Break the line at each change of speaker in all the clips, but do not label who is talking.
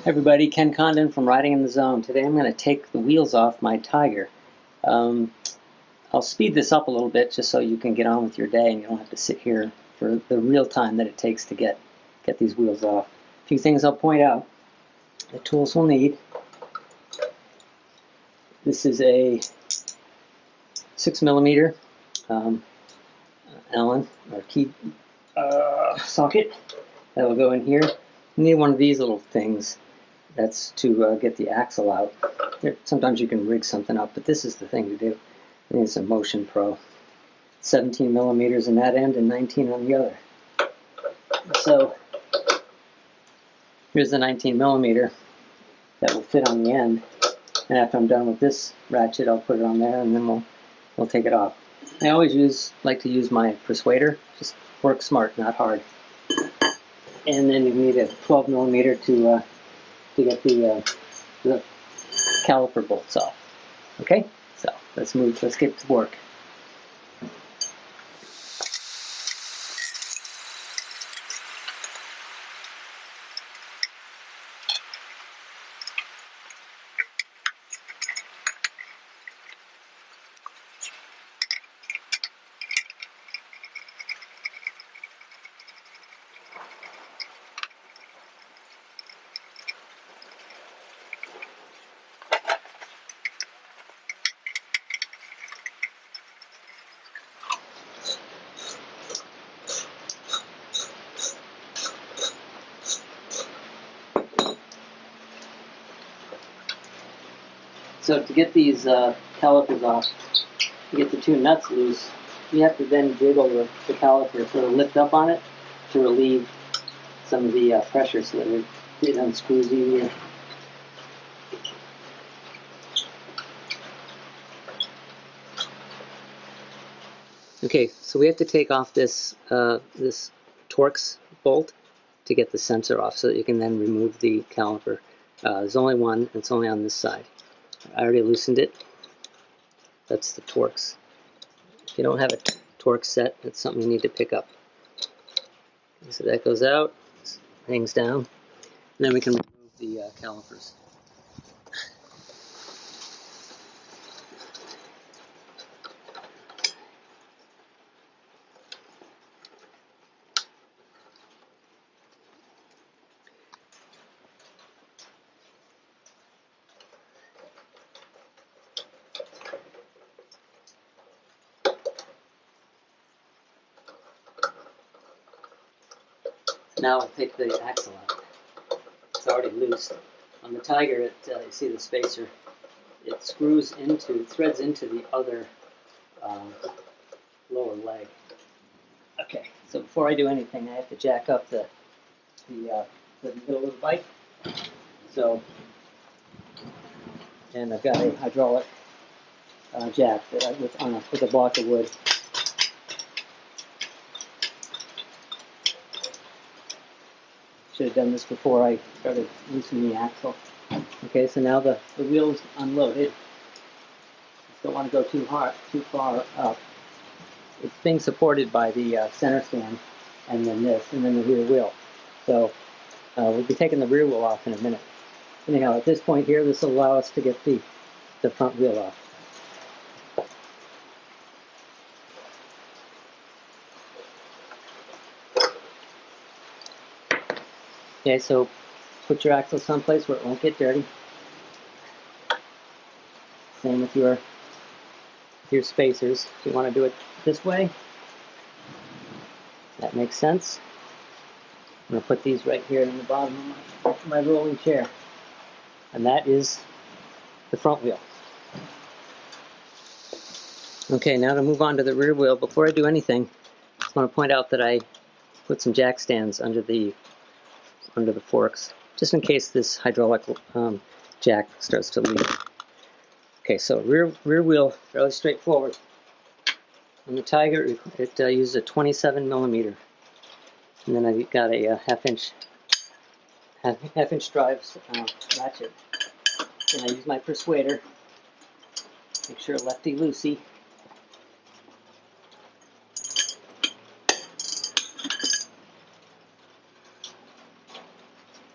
Everybody, Ken Condon from Riding in the Zone. Today I'm going to take the wheels off my Tiger. I'll speed this up a little bit just so you can get on with your day and you don't have to sit here for the real time that it takes to get these wheels off. A few things I'll point out. The tools we'll need. This is a 6mm Allen or key socket that will go in here. You need one of these little things. That's to get the axle out. Sometimes you can rig something up, but this is the thing to do. I think it's a Motion Pro. 17mm in that end and 19 on the other. So here's the 19mm that will fit on the end. And after I'm done with this ratchet, I'll put it on there, and then we'll take it off. I always like to use my persuader. Just work smart, not hard. And then you need a 12mm to get the caliper bolts off. Okay, so let's get to work. So to get these calipers off, to get the two nuts loose, you have to then jiggle the caliper, sort of lift up on it to relieve some of the pressure so that it unscrews easier. Okay, so we have to take off this this Torx bolt to get the sensor off so that you can then remove the caliper. There's only one, and it's only on this side. I already loosened it. That's the Torx. If you don't have a Torx set, that's something you need to pick up. So that goes out, hangs down, and then we can remove the calipers. Now I'll take the axle out. It's already loose. On the Tiger, you see the spacer. It threads into the other lower leg. Okay, so before I do anything, I have to jack up the middle of the bike. And I've got a hydraulic jack with a block of wood. Should have done this before I started loosening the axle. Okay, so now the wheel's unloaded. Just don't want to go too far up. It's being supported by the center stand, and then this, and then the rear wheel. So we'll be taking the rear wheel off in a minute. Anyhow, at this point here, this will allow us to get the front wheel off. Okay, so put your axle someplace where it won't get dirty. Same with your spacers. If you want to do it this way, that makes sense. I'm going to put these right here in the bottom of my rolling chair. And that is the front wheel. Okay, now to move on to the rear wheel. Before I do anything, I just want to point out that I put some jack stands under the forks, just in case this hydraulic jack starts to leak. Okay, so rear wheel, fairly straightforward. On the Tiger, it uses a 27mm, and then I've got a half inch drive ratchet. And I use my persuader. Make sure Lefty, Loosey.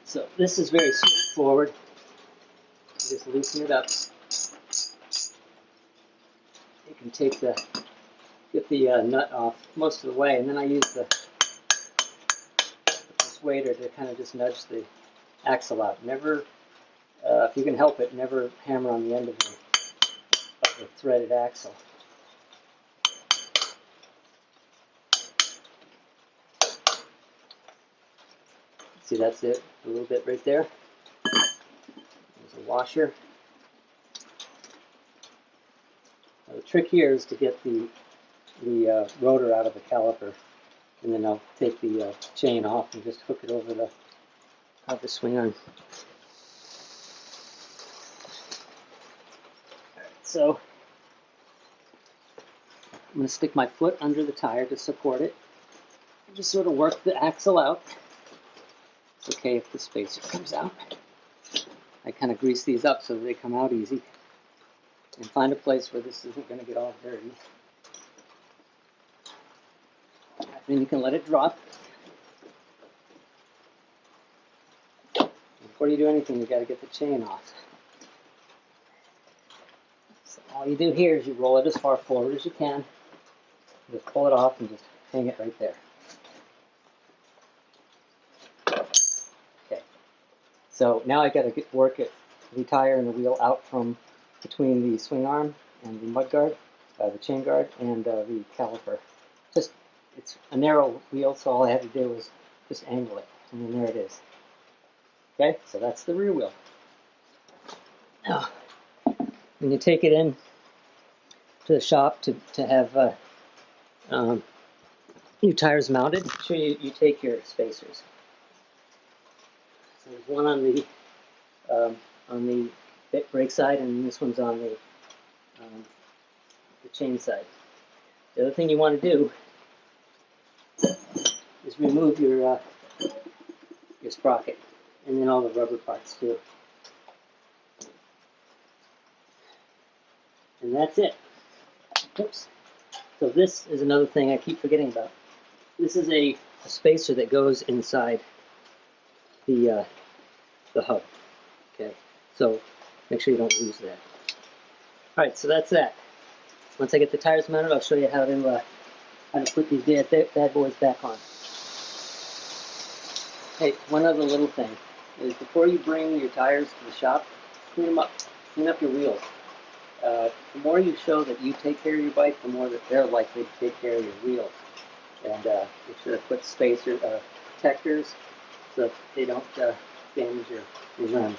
So this is very straightforward. forward, just loosen it up. You can get the nut off most of the way, and then I use the persuader to kind of just nudge the axle out. Never, if you can help it, never hammer on the end of the threaded axle. See, that's it, a little bit right there. There's a washer. Now, the trick here is to get the rotor out of the caliper, and then I'll take the chain off and just hook it over the swing arm. Alright, so I'm going to stick my foot under the tire to support it. And just sort of work the axle out. It's okay if the spacer comes out. I kind of grease these up so that they come out easy. And find a place where this isn't going to get all dirty. Then you can let it drop. Before you do anything, you've got to get the chain off. So all you do here is you roll it as far forward as you can. Just pull it off and just hang it right there. Okay. So now I got to work the tire and the wheel out from between the swing arm and the mud guard, the chain guard, and the caliper. It's a narrow wheel, so all I had to do was just angle it, and then there it is. Okay, so that's the rear wheel. Now, when you take it in to the shop to have your tires mounted, make sure you take your spacers. So there's one on the brake side, and this one's on the chain side. The other thing you want to do is remove your sprocket, and then all the rubber parts too. And that's it. Oops. So this is another thing I keep forgetting about. This is a spacer that goes inside the hub. Okay, so make sure you don't lose that. All right, so that's that. Once I get the tires mounted, I'll show you how to put these bad boys back on. Hey, one other little thing is before you bring your tires to the shop, clean them up. Clean up your wheels. The more you show that you take care of your bike, the more that they're likely to take care of your wheels. And you should put spacer protectors so that they don't damage your rim.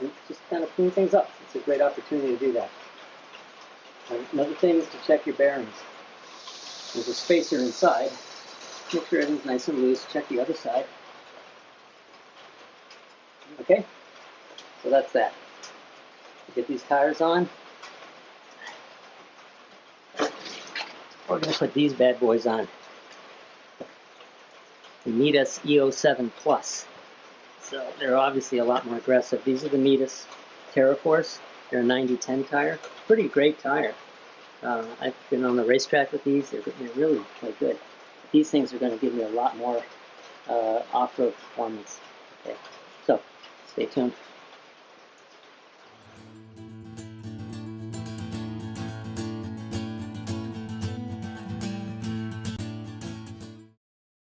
And just kind of clean things up. It's a great opportunity to do that. Another thing is to check your bearings. There's a spacer inside. Make sure everything's nice and loose. Check the other side. Okay? So that's that. Get these tires on. We're going to put these bad boys on. The Mitas EO7 Plus. So they're obviously a lot more aggressive. These are the Mitas TerraForce. They're a 90-10 tire. Pretty great tire. I've been on the racetrack with these. They're really quite good. These things are going to give me a lot more off-road performance. Okay, so stay tuned.